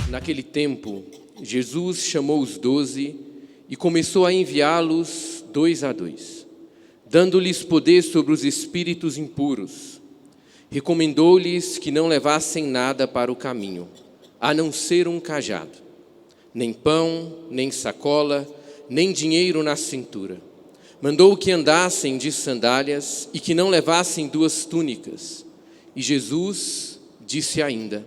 Naquele tempo, Jesus chamou os 12 e começou a enviá-los 2 a 2, dando-lhes poder sobre os espíritos impuros. Recomendou-lhes que não levassem nada para o caminho, a não ser um cajado, nem pão, nem sacola, nem dinheiro na cintura. Mandou que andassem de sandálias e que não levassem 2 túnicas. E Jesus disse ainda: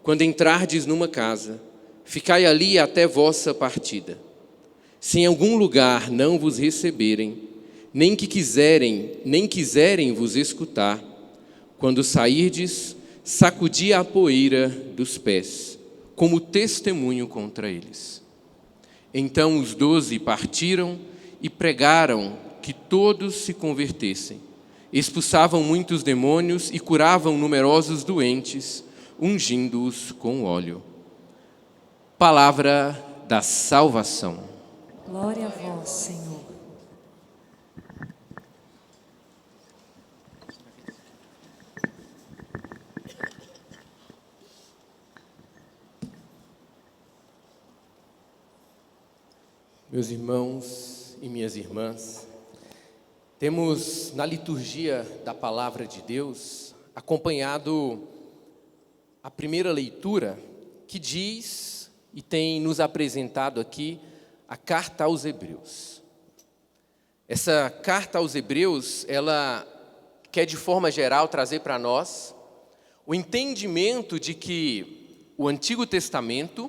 quando entrardes numa casa, ficai ali até vossa partida. Se em algum lugar não vos receberem, nem quiserem vos escutar, quando sairdes, sacudi a poeira dos pés, como testemunho contra eles. Então os 12 partiram e pregaram que todos se convertessem. Expulsavam muitos demônios e curavam numerosos doentes, ungindo-os com óleo. Palavra da salvação. Glória a vós, Senhor. Meus irmãos e minhas irmãs, temos na liturgia da Palavra de Deus acompanhado a primeira leitura que diz e tem nos apresentado aqui a carta aos Hebreus. Essa carta aos Hebreus, ela quer de forma geral trazer para nós o entendimento de que o Antigo Testamento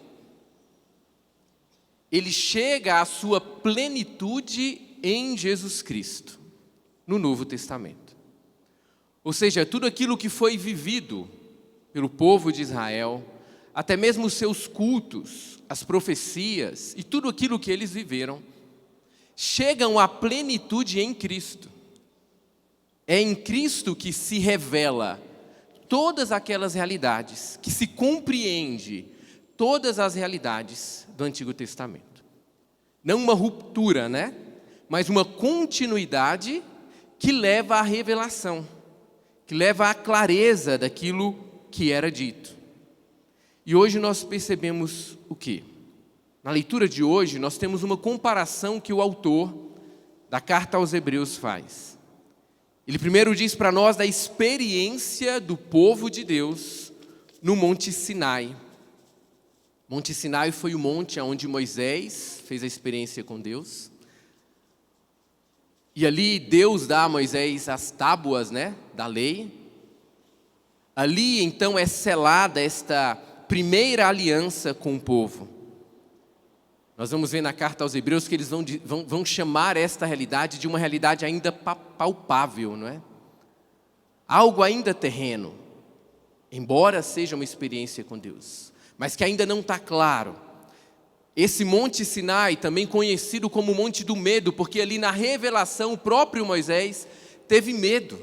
ele chega à sua plenitude em Jesus Cristo, no Novo Testamento. Ou seja, tudo aquilo que foi vivido pelo povo de Israel, até mesmo os seus cultos, as profecias e tudo aquilo que eles viveram, chegam à plenitude em Cristo. É em Cristo que se revela todas aquelas realidades, que se compreende todas as realidades do Antigo Testamento. Não uma ruptura, mas uma continuidade que leva à revelação, que leva à clareza daquilo que era dito. E hoje nós percebemos o quê? Na leitura de hoje, nós temos uma comparação que o autor da carta aos Hebreus faz. Ele primeiro diz para nós da experiência do povo de Deus no Monte Sinai. Monte Sinai foi o monte onde Moisés fez a experiência com Deus. E ali Deus dá a Moisés as tábuas, da lei. Ali, então, é selada esta primeira aliança com o povo. Nós vamos ver na carta aos Hebreus que eles vão chamar esta realidade de uma realidade ainda palpável, não é? Algo ainda terreno, embora seja uma experiência com Deus, mas que ainda não está claro. Esse Monte Sinai, também conhecido como Monte do Medo, porque ali na revelação o próprio Moisés teve medo.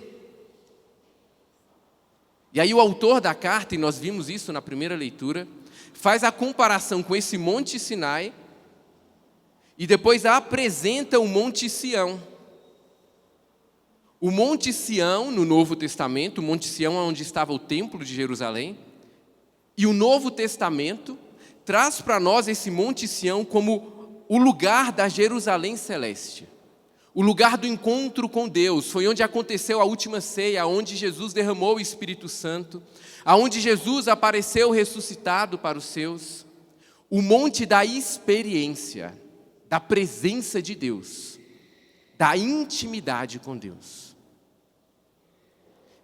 E aí o autor da carta, e nós vimos isso na primeira leitura, faz a comparação com esse Monte Sinai e depois apresenta o Monte Sião. O Monte Sião, no Novo Testamento, o Monte Sião é onde estava o Templo de Jerusalém, e o Novo Testamento traz para nós esse Monte Sião como o lugar da Jerusalém celeste. O lugar do encontro com Deus, foi onde aconteceu a última ceia, onde Jesus derramou o Espírito Santo, aonde Jesus apareceu ressuscitado para os seus. O monte da experiência, da presença de Deus, da intimidade com Deus.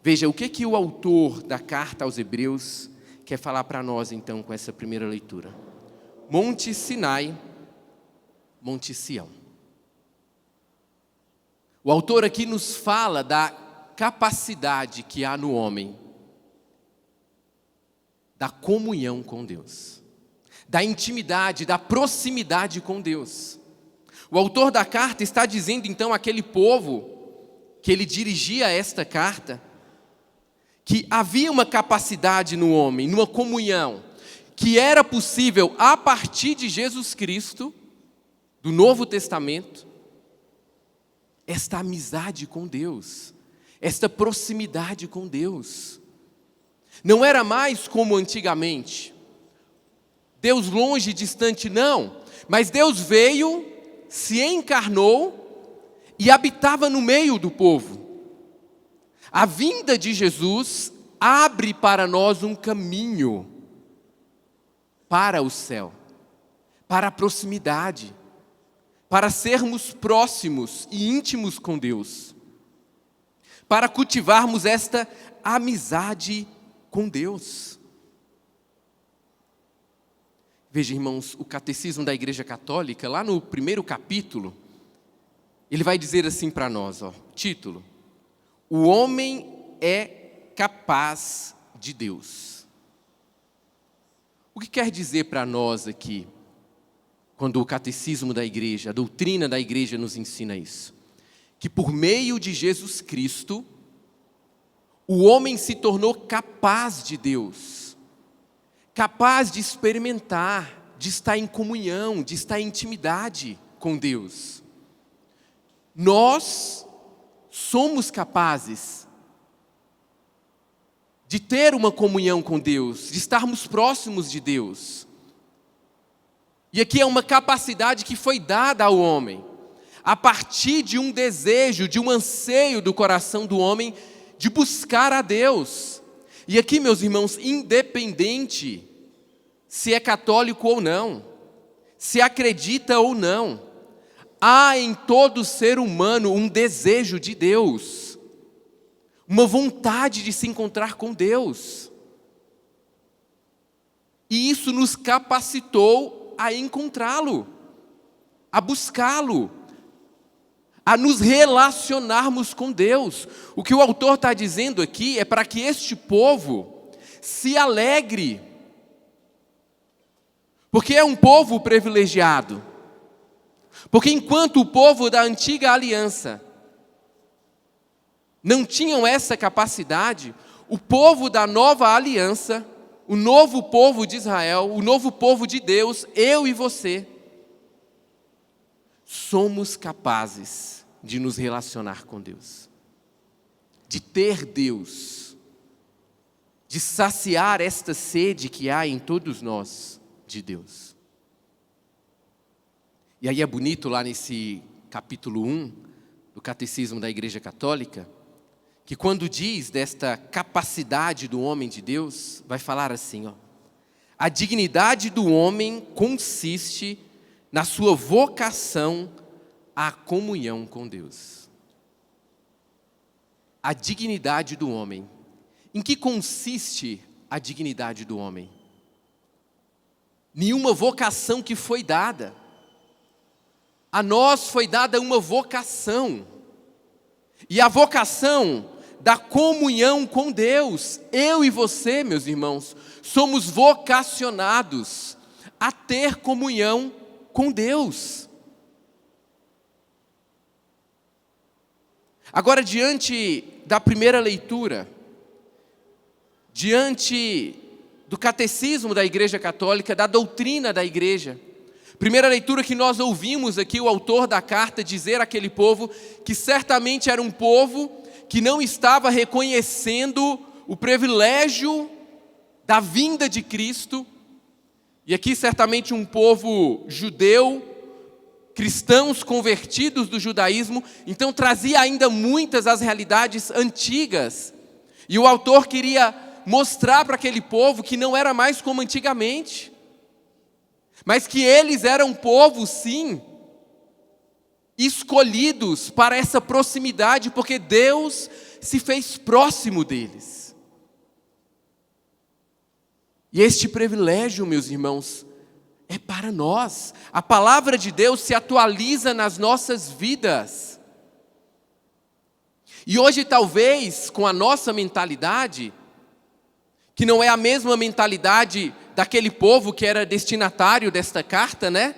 Veja, o que o autor da carta aos Hebreus quer falar para nós então com essa primeira leitura? Monte Sinai, Monte Sião. O autor aqui nos fala da capacidade que há no homem, da comunhão com Deus, da intimidade, da proximidade com Deus. O autor da carta está dizendo então àquele povo que ele dirigia esta carta, que havia uma capacidade no homem, numa comunhão, que era possível a partir de Jesus Cristo, do Novo Testamento, esta amizade com Deus, esta proximidade com Deus. Não era mais como antigamente, Deus longe, distante, não, mas Deus veio, se encarnou e habitava no meio do povo. A vinda de Jesus abre para nós um caminho para o céu, para a proximidade, para sermos próximos e íntimos com Deus, para cultivarmos esta amizade com Deus. Veja, irmãos, o Catecismo da Igreja Católica, lá no primeiro capítulo, ele vai dizer assim para nós, título: o homem é capaz de Deus. O que quer dizer para nós aqui, quando o Catecismo da Igreja, a doutrina da Igreja nos ensina isso? Que por meio de Jesus Cristo, o homem se tornou capaz de Deus, capaz de experimentar, de estar em comunhão, de estar em intimidade com Deus. Nós somos capazes de ter uma comunhão com Deus, de estarmos próximos de Deus. E aqui é uma capacidade que foi dada ao homem, a partir de um desejo, de um anseio do coração do homem, de buscar a Deus. E aqui, meus irmãos, independente se é católico ou não, se acredita ou não, há em todo ser humano um desejo de Deus, uma vontade de se encontrar com Deus. E isso nos capacitou a encontrá-lo, a buscá-lo, a nos relacionarmos com Deus. O que o autor está dizendo aqui é para que este povo se alegre, porque é um povo privilegiado. Porque enquanto o povo da antiga aliança não tinham essa capacidade, o povo da nova aliança, o novo povo de Israel, o novo povo de Deus, eu e você, somos capazes de nos relacionar com Deus, de ter Deus, de saciar esta sede que há em todos nós de Deus. E aí é bonito lá nesse capítulo 1 do Catecismo da Igreja Católica, que quando diz desta capacidade do homem de Deus, vai falar assim, a dignidade do homem consiste na sua vocação à comunhão com Deus. A dignidade do homem. Em que consiste a dignidade do homem? Nenhuma vocação que foi dada. A nós foi dada uma vocação. E a vocação da comunhão com Deus. Eu e você, meus irmãos, somos vocacionados a ter comunhão com Deus. Agora, diante da primeira leitura, diante do catecismo da Igreja Católica, da doutrina da Igreja, primeira leitura que nós ouvimos aqui o autor da carta dizer àquele povo que certamente era um povo que não estava reconhecendo o privilégio da vinda de Cristo, e aqui certamente um povo judeu, cristãos convertidos do judaísmo, então trazia ainda muitas as realidades antigas, e o autor queria mostrar para aquele povo que não era mais como antigamente, mas que eles eram um povo, sim, escolhidos para essa proximidade, porque Deus se fez próximo deles. E este privilégio, meus irmãos, é para nós. A palavra de Deus se atualiza nas nossas vidas. E hoje, talvez, com a nossa mentalidade, que não é a mesma mentalidade daquele povo que era destinatário desta carta, né?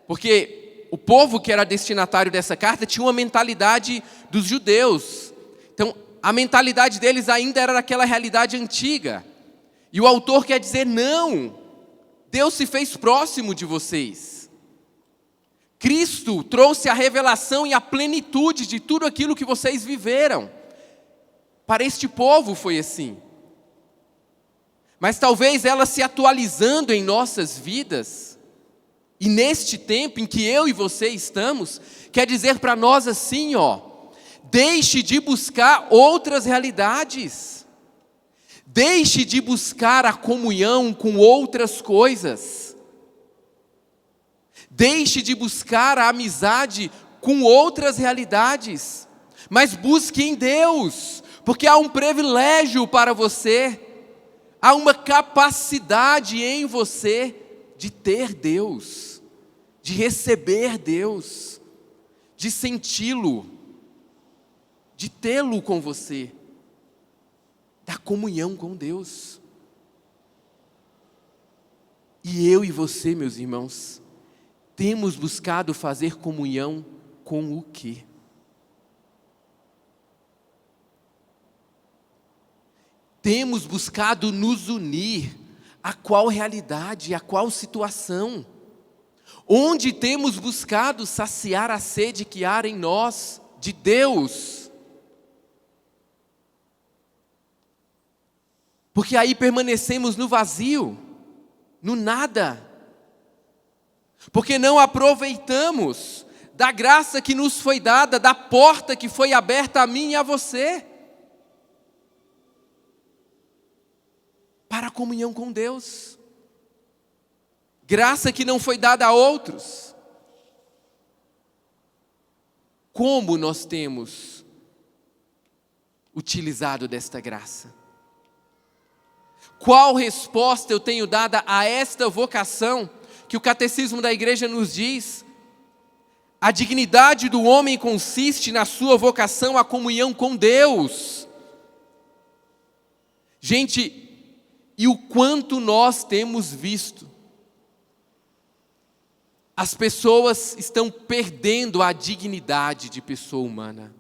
Porque o povo que era destinatário dessa carta tinha uma mentalidade dos judeus. Então, a mentalidade deles ainda era daquela realidade antiga. E o autor quer dizer, não, Deus se fez próximo de vocês. Cristo trouxe a revelação e a plenitude de tudo aquilo que vocês viveram. Para este povo foi assim. Mas talvez ela se atualizando em nossas vidas, e neste tempo em que eu e você estamos, quer dizer para nós assim, deixe de buscar outras realidades. Deixe de buscar a comunhão com outras coisas. Deixe de buscar a amizade com outras realidades. Mas busque em Deus, porque há um privilégio para você. Há uma capacidade em você de ter Deus, de receber Deus, de senti-lo, de tê-lo com você, da comunhão com Deus. E eu e você, meus irmãos, temos buscado fazer comunhão com o quê? Temos buscado nos unir a qual realidade, a qual situação? Onde temos buscado saciar a sede que há em nós de Deus? Porque aí permanecemos no vazio, no nada. Porque não aproveitamos da graça que nos foi dada, da porta que foi aberta a mim e a você, para a comunhão com Deus. Graça que não foi dada a outros. Como nós temos utilizado desta graça? Qual resposta eu tenho dada a esta vocação que o Catecismo da Igreja nos diz? A dignidade do homem consiste na sua vocação à comunhão com Deus. Gente, e o quanto nós temos visto, as pessoas estão perdendo a dignidade de pessoa humana.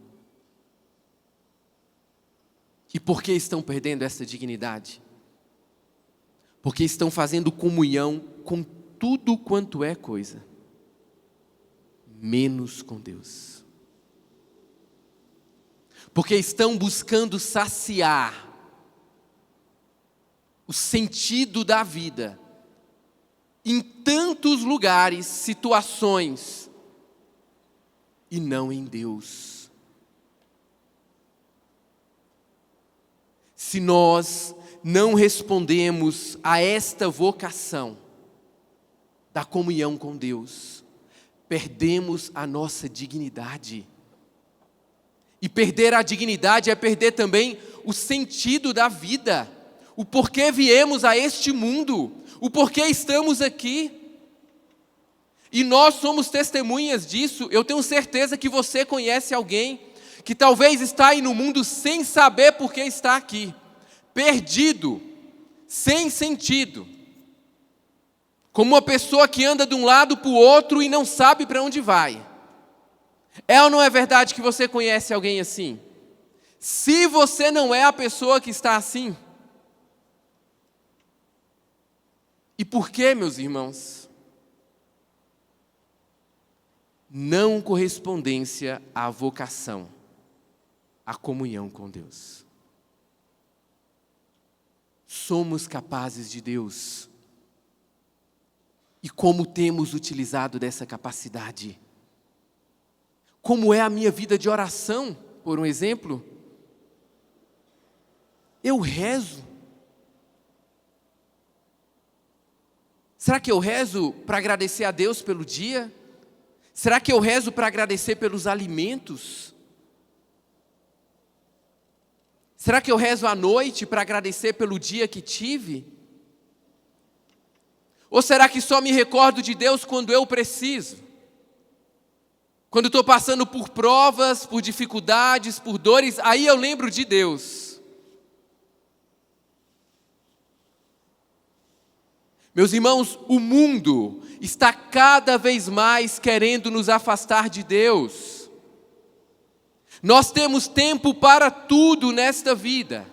E por que estão perdendo essa dignidade? Porque estão fazendo comunhão com tudo quanto é coisa, menos com Deus. Porque estão buscando saciar o sentido da vida em tantos lugares, situações, e não em Deus. Se nós não respondemos a esta vocação da comunhão com Deus, perdemos a nossa dignidade. E perder a dignidade é perder também o sentido da vida, o porquê viemos a este mundo, o porquê estamos aqui. E nós somos testemunhas disso. Eu tenho certeza que você conhece alguém que talvez está aí no mundo sem saber por que está aqui, perdido, sem sentido, como uma pessoa que anda de um lado para o outro e não sabe para onde vai. É ou não é verdade que você conhece alguém assim? Se você não é a pessoa que está assim, e por quê, meus irmãos? Não correspondência à vocação, à comunhão com Deus. Somos capazes de Deus. E como temos utilizado dessa capacidade? Como é a minha vida de oração, por um exemplo? Eu rezo. Será que eu rezo para agradecer a Deus pelo dia? Será que eu rezo para agradecer pelos alimentos? Será que eu rezo à noite para agradecer pelo dia que tive? Ou será que só me recordo de Deus quando eu preciso? Quando estou passando por provas, por dificuldades, por dores, aí eu lembro de Deus. Meus irmãos, o mundo está cada vez mais querendo nos afastar de Deus. Nós temos tempo para tudo nesta vida.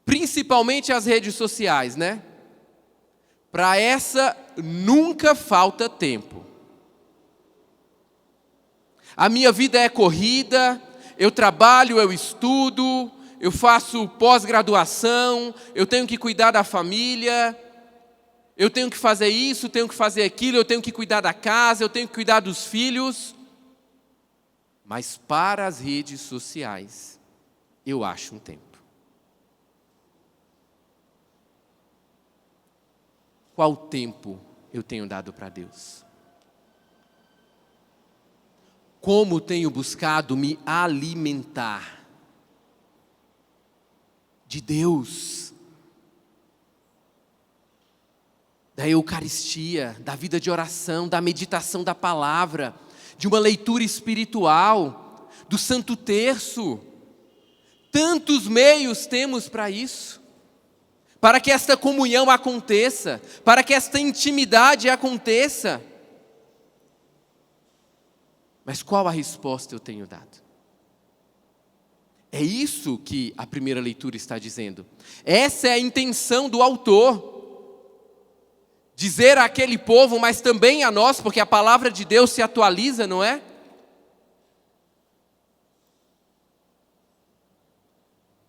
Principalmente as redes sociais, né? Para essa nunca falta tempo. A minha vida é corrida, eu trabalho, eu estudo, eu faço pós-graduação, eu tenho que cuidar da família, eu tenho que fazer isso, tenho que fazer aquilo, eu tenho que cuidar da casa, eu tenho que cuidar dos filhos. Mas para as redes sociais, eu acho um tempo. Qual tempo eu tenho dado para Deus? Como tenho buscado me alimentar de Deus, da Eucaristia, da vida de oração, da meditação da palavra, de uma leitura espiritual, do Santo Terço. Tantos meios temos para isso, para que esta comunhão aconteça, para que esta intimidade aconteça. Mas qual a resposta eu tenho dado? É isso que a primeira leitura está dizendo. Essa é a intenção do autor. Dizer àquele povo, mas também a nós, porque a palavra de Deus se atualiza, não é?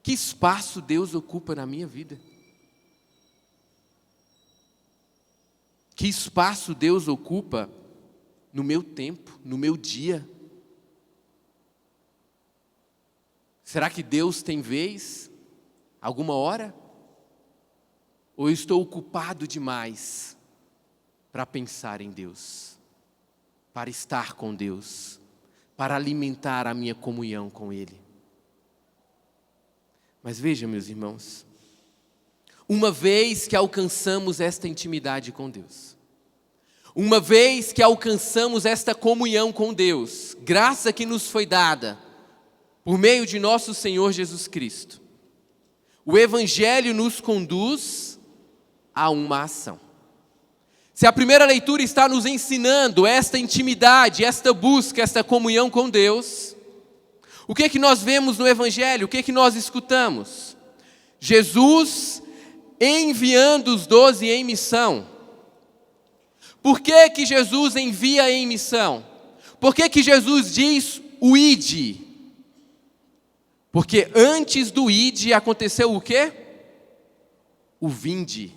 Que espaço Deus ocupa na minha vida? Que espaço Deus ocupa no meu tempo, no meu dia? Será que Deus tem vez? Alguma hora? Ou eu estou ocupado demais para pensar em Deus, para estar com Deus, para alimentar a minha comunhão com Ele? Mas veja, meus irmãos, uma vez que alcançamos esta intimidade com Deus, uma vez que alcançamos esta comunhão com Deus, graça que nos foi dada por meio de nosso Senhor Jesus Cristo, o Evangelho nos conduz a uma ação. Se a primeira leitura está nos ensinando esta intimidade, esta busca, esta comunhão com Deus, o que é que nós vemos no Evangelho? O que é que nós escutamos? Jesus enviando os 12 em missão. Por que que Jesus envia em missão? Por que que Jesus diz o ide? Porque antes do ide aconteceu o quê? O vinde.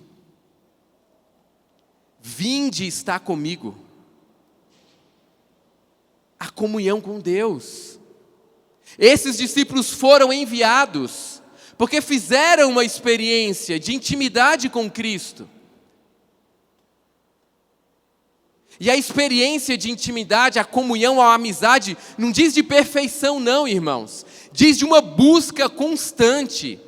Vinde está comigo. A comunhão com Deus. Esses discípulos foram enviados porque fizeram uma experiência de intimidade com Cristo. E a experiência de intimidade, a comunhão, a amizade, não diz de perfeição não, irmãos. Diz de uma busca constante.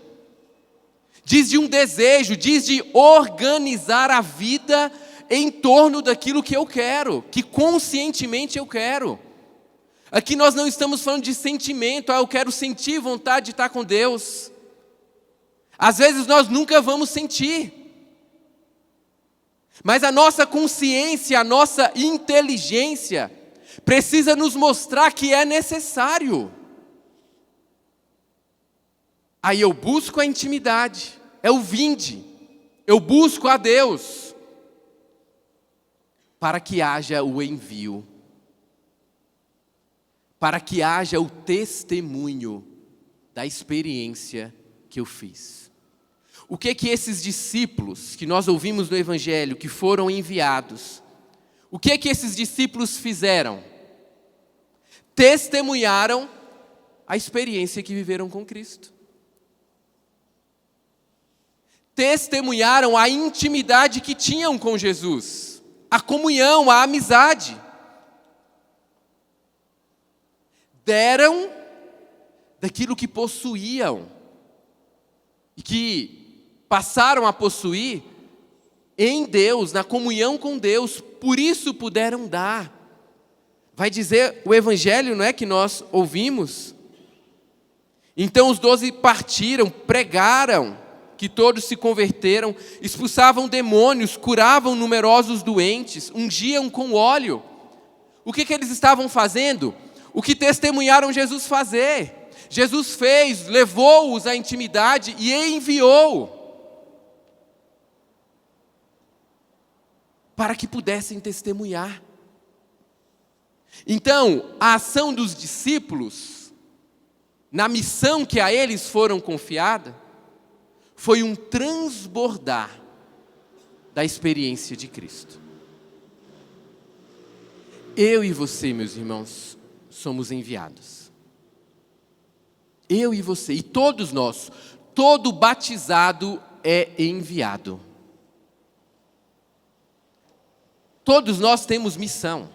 Diz de um desejo, diz de organizar a vida em torno daquilo que eu quero, que conscientemente eu quero. Aqui nós não estamos falando de sentimento, eu quero sentir vontade de estar com Deus. Às vezes nós nunca vamos sentir. Mas a nossa consciência, a nossa inteligência precisa nos mostrar que é necessário. Aí eu busco a intimidade, é o vinde. Eu busco a Deus para que haja o envio, para que haja o testemunho da experiência que eu fiz. O que esses discípulos que nós ouvimos no Evangelho, que foram enviados, o que esses discípulos fizeram? Testemunharam a experiência que viveram com Cristo. Testemunharam a intimidade que tinham com Jesus, a comunhão, a amizade. Deram daquilo que possuíam e que passaram a possuir em Deus, na comunhão com Deus, por isso puderam dar. Vai dizer o Evangelho, não é, que nós ouvimos? Então os 12 partiram, pregaram, que todos se converteram, expulsavam demônios, curavam numerosos doentes, ungiam com óleo. O que eles estavam fazendo? O que testemunharam Jesus fazer. Jesus fez, levou-os à intimidade e enviou para que pudessem testemunhar. Então, a ação dos discípulos na missão que a eles foram confiada, foi um transbordar da experiência de Cristo. Eu e você, meus irmãos, somos enviados. Eu e você, e todos nós, todo batizado é enviado. Todos nós temos missão.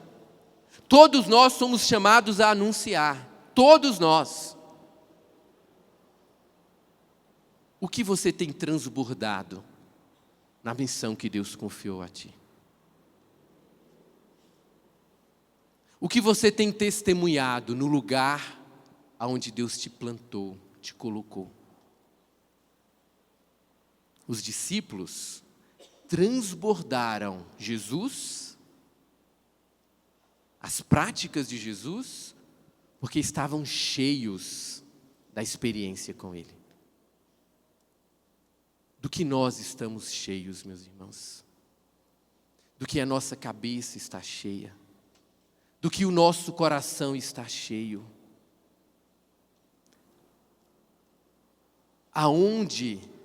Todos nós somos chamados a anunciar. Todos nós. O que você tem transbordado na missão que Deus confiou a ti? O que você tem testemunhado no lugar aonde Deus te plantou, te colocou? Os discípulos transbordaram Jesus, as práticas de Jesus, porque estavam cheios da experiência com Ele. Do que nós estamos cheios, meus irmãos? Do que a nossa cabeça está cheia? Do que o nosso coração está cheio?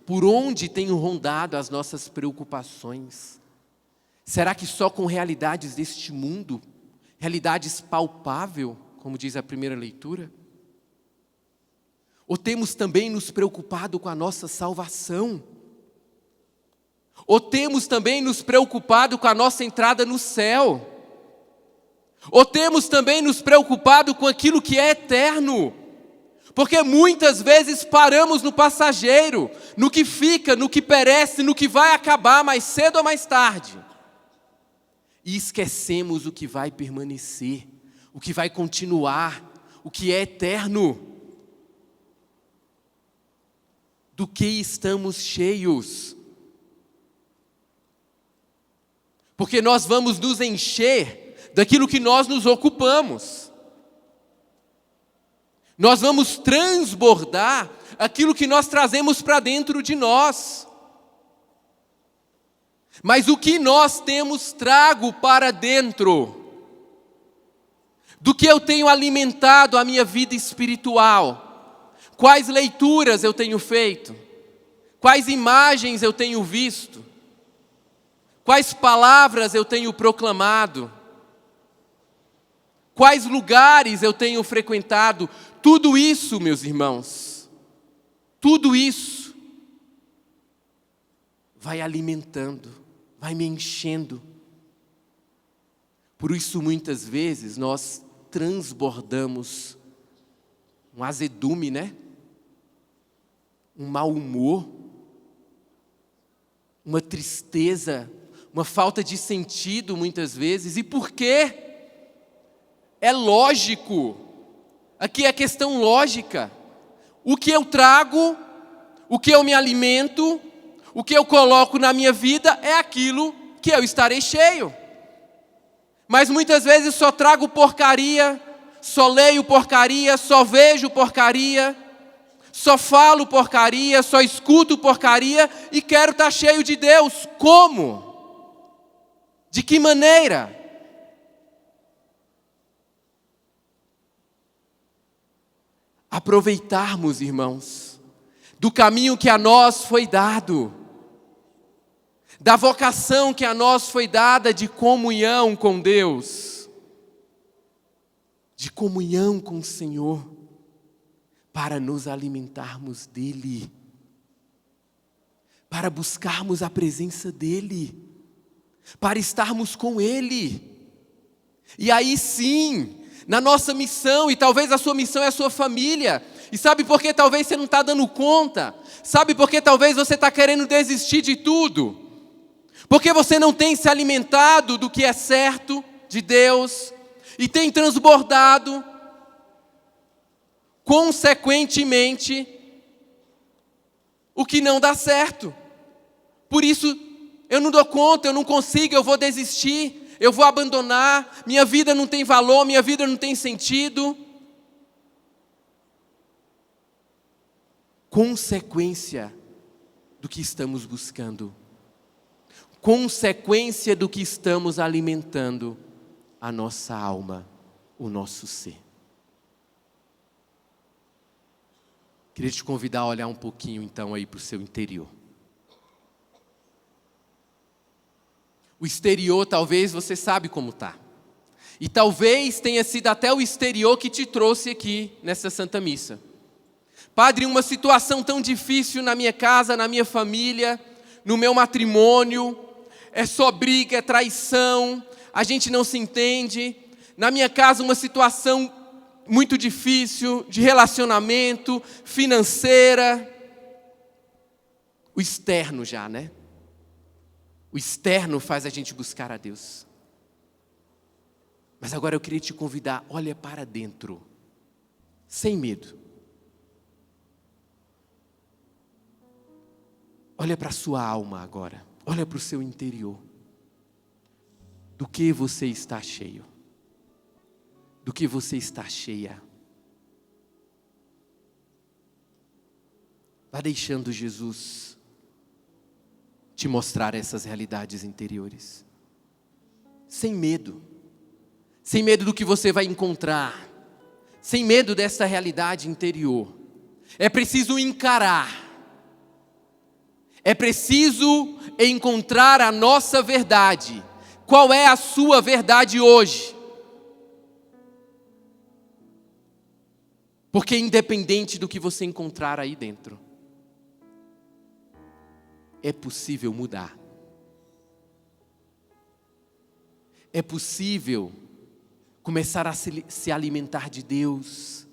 Por onde tem rondado as nossas preocupações? Será que só com realidades deste mundo? Realidades palpáveis, como diz a primeira leitura? Ou temos também nos preocupado com a nossa salvação? Ou temos também nos preocupado com a nossa entrada no céu? Ou temos também nos preocupado com aquilo que é eterno? Porque muitas vezes paramos no passageiro, no que fica, no que perece, no que vai acabar mais cedo ou mais tarde. E esquecemos o que vai permanecer, o que vai continuar, o que é eterno. Do que estamos cheios? Porque nós vamos nos encher daquilo que nós nos ocupamos. Nós vamos transbordar aquilo que nós trazemos para dentro de nós. Mas o que nós temos trago para dentro? Do que eu tenho alimentado a minha vida espiritual? Quais leituras eu tenho feito? Quais imagens eu tenho visto? Quais palavras eu tenho proclamado? Quais lugares eu tenho frequentado? Tudo isso, meus irmãos, tudo isso vai alimentando, vai me enchendo. Por isso, muitas vezes, nós transbordamos um azedume, né? Um mau humor, uma tristeza, uma falta de sentido, muitas vezes. E por quê? É lógico. Aqui é questão lógica. O que eu trago, o que eu me alimento, o que eu coloco na minha vida é aquilo que eu estarei cheio. Mas muitas vezes só trago porcaria, só leio porcaria, só vejo porcaria, só falo porcaria, só escuto porcaria e quero estar cheio de Deus. Como? De que maneira? Aproveitarmos, irmãos, do caminho que a nós foi dado, da vocação que a nós foi dada de comunhão com Deus, de comunhão com o Senhor, para nos alimentarmos dEle, para buscarmos a presença dEle, para estarmos com Ele. E aí sim, na nossa missão, e talvez a sua missão é a sua família, e sabe por que talvez você não está dando conta? Sabe por que talvez você está querendo desistir de tudo? Porque você não tem se alimentado do que é certo de Deus, e tem transbordado, consequentemente, o que não dá certo. Por isso, eu não dou conta, eu não consigo, eu vou desistir. Eu vou abandonar, minha vida não tem valor, minha vida não tem sentido. Consequência do que estamos buscando. Consequência do que estamos alimentando a nossa alma, o nosso ser. Queria te convidar a olhar um pouquinho então aí para o seu interior. O exterior talvez você sabe como está. E talvez tenha sido até o exterior que te trouxe aqui nessa Santa Missa. Padre, uma situação tão difícil na minha casa, na minha família, no meu matrimônio, é só briga, é traição, a gente não se entende. Na minha casa uma situação muito difícil, de relacionamento, financeira. O externo já, né? O externo faz a gente buscar a Deus. Mas agora eu queria te convidar, olha para dentro, sem medo. Olha para a sua alma agora, olha para o seu interior. Do que você está cheio? Do que você está cheia? Vá deixando Jesus te mostrar essas realidades interiores. Sem medo. Sem medo do que você vai encontrar. Sem medo dessa realidade interior. É preciso encarar. É preciso encontrar a nossa verdade. Qual é a sua verdade hoje? Porque independente do que você encontrar aí dentro, é possível mudar. É possível começar a se alimentar de Deus,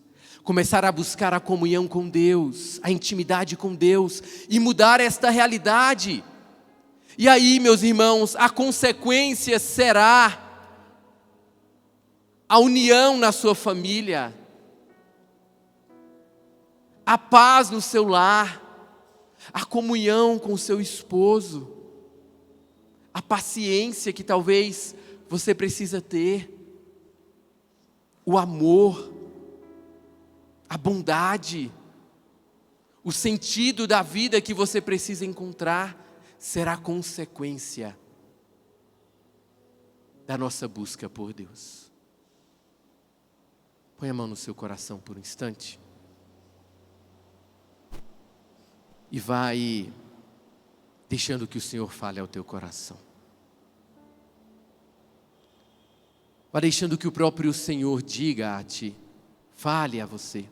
começar a buscar a comunhão com Deus, a intimidade com Deus e mudar esta realidade. E aí, meus irmãos, a consequência será a união na sua família, a paz no seu lar, a comunhão com o seu esposo, a paciência que talvez você precisa ter, o amor, a bondade, o sentido da vida que você precisa encontrar, será consequência da nossa busca por Deus. Põe a mão no seu coração por um instante. E vai deixando que o Senhor fale ao teu coração. Vai deixando que o próprio Senhor diga a ti, fale a você.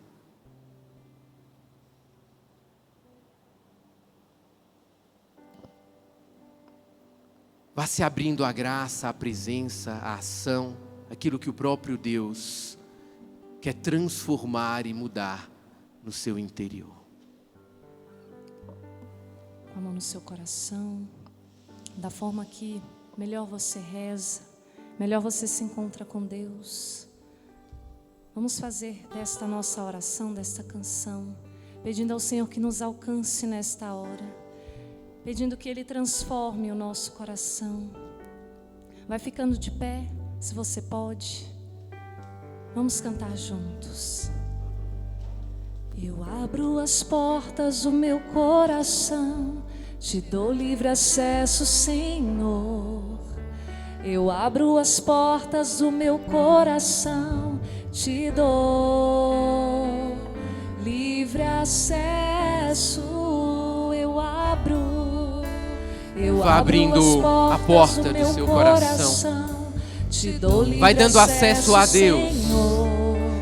Vá se abrindo à graça, à presença, à ação, aquilo que o próprio Deus quer transformar e mudar no seu interior. Com a mão no seu coração, da forma que melhor você reza, melhor você se encontra com Deus. Vamos fazer desta nossa oração, desta canção, pedindo ao Senhor que nos alcance nesta hora, pedindo que Ele transforme o nosso coração. Vai ficando de pé, se você pode. Vamos cantar juntos. Eu abro as portas do meu coração, te dou livre acesso, Senhor. Eu abro as portas do meu coração, te dou livre acesso. Eu abro Vá abrindo a porta do seu coração. Te dou livre vai dando acesso a Deus.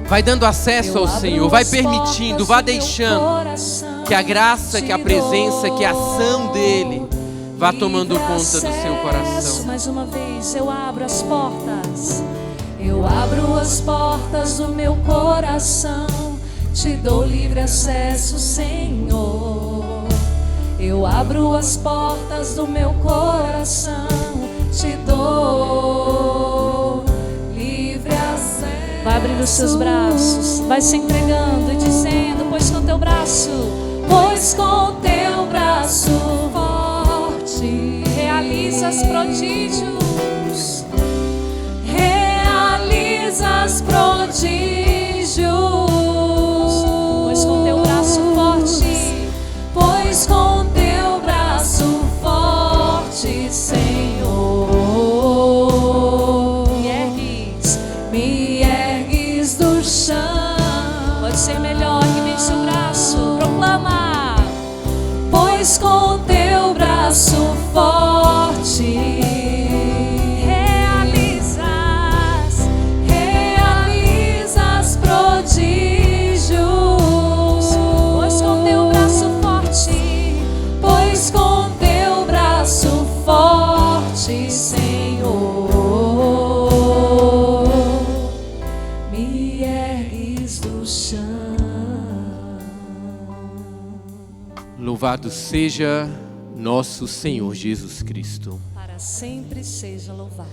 Vai dando acesso ao Senhor, vai permitindo, vai deixando que a graça, que a presença, que a ação dEle vá tomando conta do seu coração. Mais uma vez, eu abro as portas. Eu abro as portas do meu coração, te dou livre acesso, Senhor. Eu abro as portas do meu coração, te dou livre acesso. Vai abrir os seus braços, vai se entregando e dizendo: pois com teu braço forte, realizas prodígios, realizas prodígios. Pois com teu braço forte, pois com teu braço forte, Senhor, me ergues do chão. Pode ser melhor que deixe o braço. pois com teu braço forte realizas prodígios. Pois com teu braço forte, pois com teu braço forte, Senhor, me ergues do chão. Louvado seja nosso Senhor Jesus Cristo. Para sempre seja louvado.